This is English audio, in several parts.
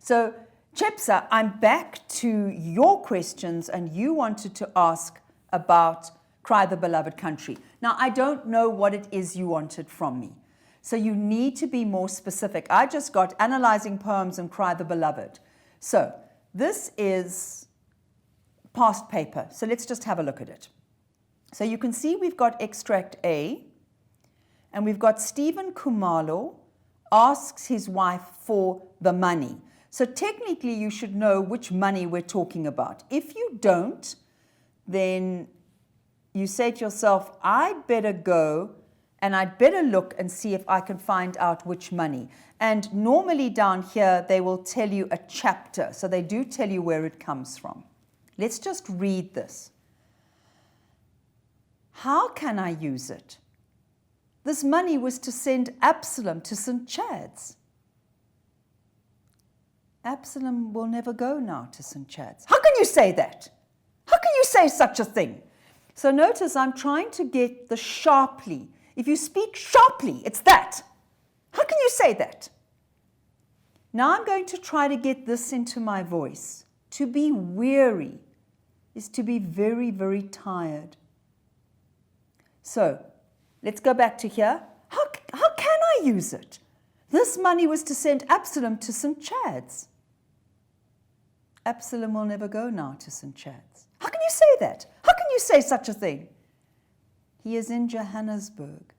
So, Chepsa, I'm back to your questions, and you wanted to ask about Cry the Beloved Country. Now, I don't know what it is you wanted from me, so you need to be more specific. I just got Analyzing Poems and Cry the Beloved. So, this is past paper, so let's just have a look at it. So you can see we've got extract A, and we've got Stephen Khumalo asks his wife for the money. So technically you should know which money we're talking about. If you don't, then you say to yourself, I'd better go and I'd better look and see if I can find out which money. And normally down here, they will tell you a chapter. So they do tell you where it comes from. Let's just read this. How can I use it? This money was to send Absalom to St. Chad's. Absalom will never go now to St. Chad's. How can you say that? How can you say such a thing? So notice I'm trying to get the sharply. If you speak sharply, it's that. How can you say that? Now I'm going to try to get this into my voice. To be weary is to be very, very tired. So let's go back to here. How can I use it? This money was to send Absalom to St. Chad's. Absalom will never go now to St. Chad's. How can you say that? How can you say such a thing? He is in Johannesburg.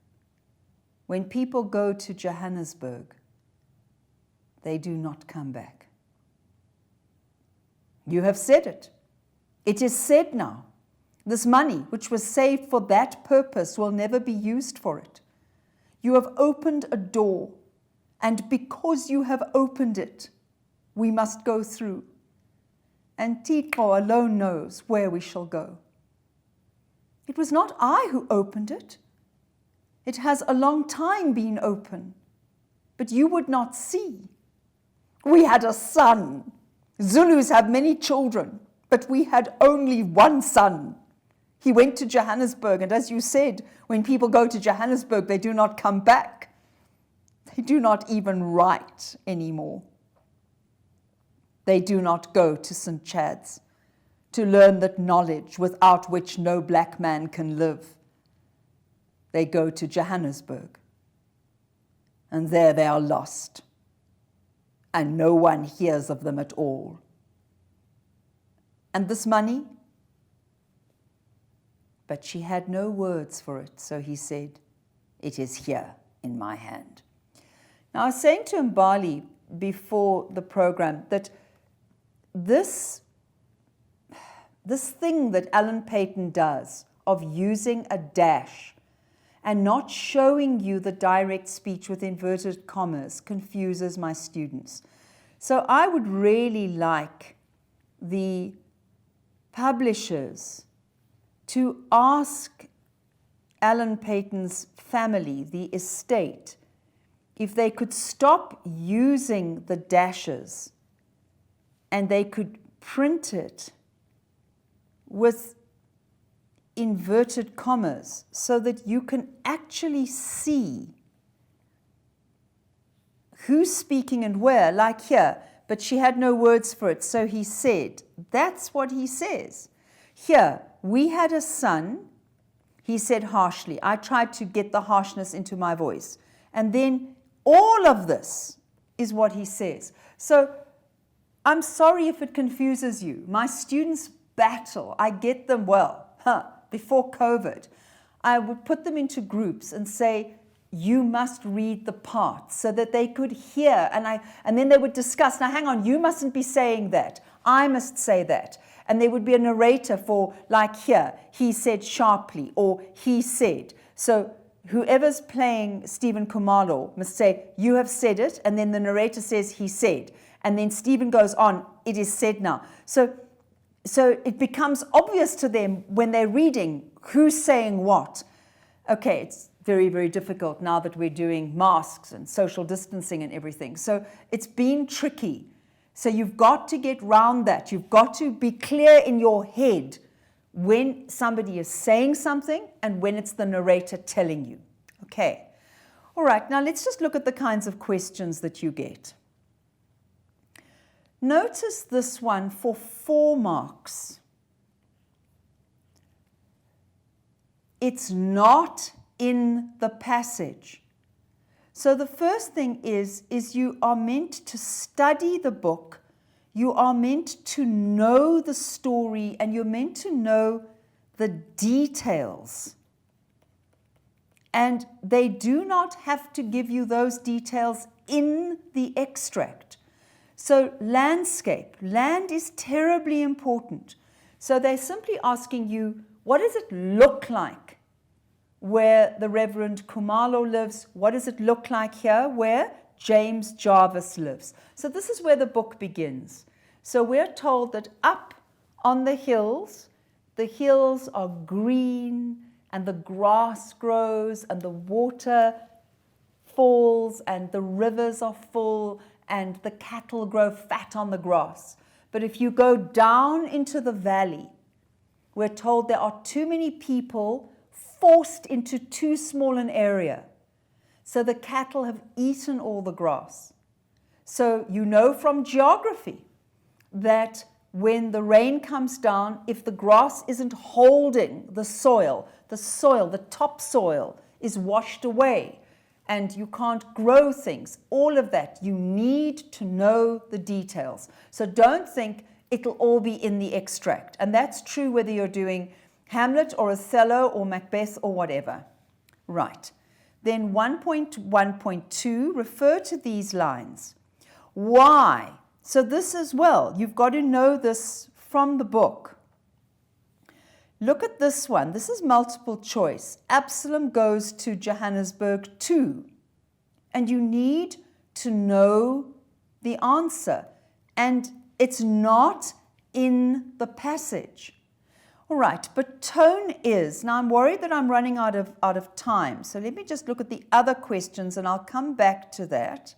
When people go to Johannesburg, they do not come back. You have said it. It is said now. This money, which was saved for that purpose, will never be used for it. You have opened a door, and because you have opened it, we must go through. And Tito alone knows where we shall go. It was not I who opened it. It has a long time been open, but you would not see. We had a son. Zulus have many children, but we had only one son. He went to Johannesburg, and as you said, when people go to Johannesburg, they do not come back. They do not even write anymore. They do not go to St. Chad's to learn that knowledge without which no black man can live. They go to Johannesburg, and there they are lost, and no one hears of them at all. And this money? But she had no words for it, so he said, it is here in my hand. Now, I was saying to Mbali before the program that this thing that Alan Paton does of using a dash and not showing you the direct speech with inverted commas confuses my students. So I would really like the publishers to ask Alan Paton's family, the estate, if they could stop using the dashes and they could print it with inverted commas so that you can actually see who's speaking and where, like here, but she had no words for it, so he said. That's what he says. Here, we had a son, he said harshly. I tried to get the harshness into my voice. And then all of this is what he says. So I'm sorry if it confuses you. My students battle. I get them well. Before COVID, I would put them into groups and say, you must read the parts so that they could hear. And then they would discuss, now hang on, you mustn't be saying that. I must say that. And there would be a narrator for, like here, he said sharply, or he said. So whoever's playing Stephen Khumalo must say, you have said it, and then the narrator says he said. And then Stephen goes on, it is said now. So it becomes obvious to them when they're reading who's saying what. Okay, it's very, very difficult now that we're doing masks and social distancing and everything. So it's been tricky. So you've got to get round that. You've got to be clear in your head when somebody is saying something and when it's the narrator telling you. Okay. All right, now let's just look at the kinds of questions that you get. Notice this one for 4 marks. It's not in the passage. So the first thing is you are meant to study the book, you are meant to know the story, and you're meant to know the details. And they do not have to give you those details in the extract. So landscape, land is terribly important. So they're simply asking you, what does it look like where the Reverend Khumalo lives? What does it look like here where James Jarvis lives? So this is where the book begins. So we're told that up on the hills are green and the grass grows and the water falls and the rivers are full and the cattle grow fat on the grass. But if you go down into the valley, we're told there are too many people forced into too small an area. So the cattle have eaten all the grass. So you know from geography that when the rain comes down, if the grass isn't holding the soil, the topsoil is washed away and you can't grow things. All of that, you need to know the details. So don't think it'll all be in the extract. And that's true whether you're doing Hamlet or Othello or Macbeth or whatever. Right. Then 1.1.2, refer to these lines. Why? So this as well, you've got to know this from the book. Look at this one. This is multiple choice. Absalom goes to Johannesburg too. And you need to know the answer. And it's not in the passage. All right, but tone is. Now I'm worried that I'm running out of time. So let me just look at the other questions and I'll come back to that.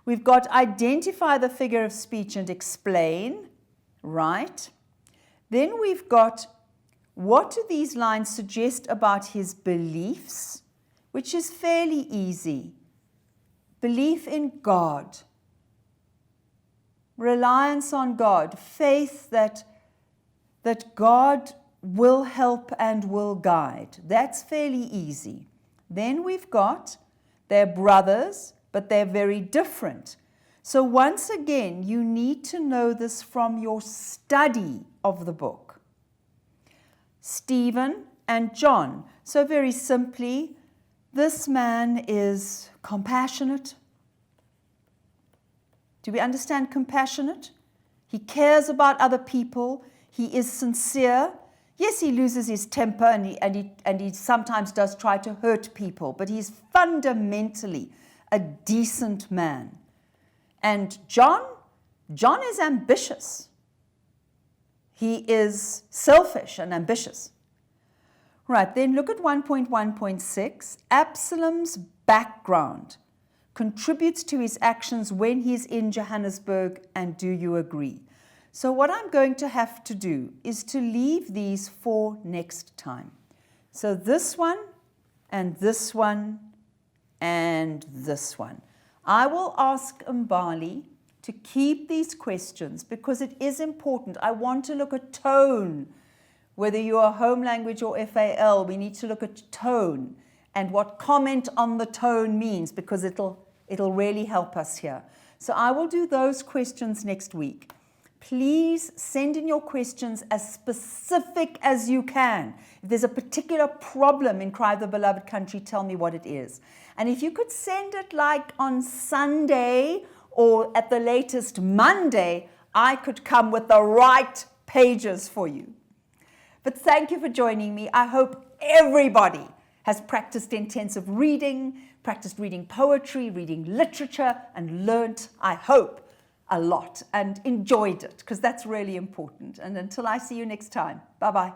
We've got identify the figure of speech and explain, right? Then we've got what do these lines suggest about his beliefs, which is fairly easy. Belief in God, reliance on God, faith that God will help and will guide. That's fairly easy. Then we've got they're brothers, but they're very different. So once again, you need to know this from your study of the book. Stephen and John. So very simply, this man is compassionate. Do we understand compassionate? He cares about other people. He is sincere. Yes, he loses his temper and he sometimes does try to hurt people, but he's fundamentally a decent man. And John is ambitious. He is selfish and ambitious. Right, then look at 1.1.6. Absalom's background contributes to his actions when he's in Johannesburg, and do you agree? So what I'm going to have to do is to leave these for next time. So this one and this one and this one. I will ask Mbali to keep these questions because it is important. I want to look at tone. Whether you are home language or FAL, we need to look at tone and what comment on the tone means because it'll really help us here. So I will do those questions next week. Please send in your questions as specific as you can. If there's a particular problem in Cry of the Beloved Country, tell me what it is. And if you could send it like on Sunday or at the latest Monday, I could come with the right pages for you. But thank you for joining me. I hope everybody has practiced intensive reading, practiced reading poetry, reading literature, and learnt, I hope, a lot and enjoyed it because that's really important. And until I see you next time, bye-bye.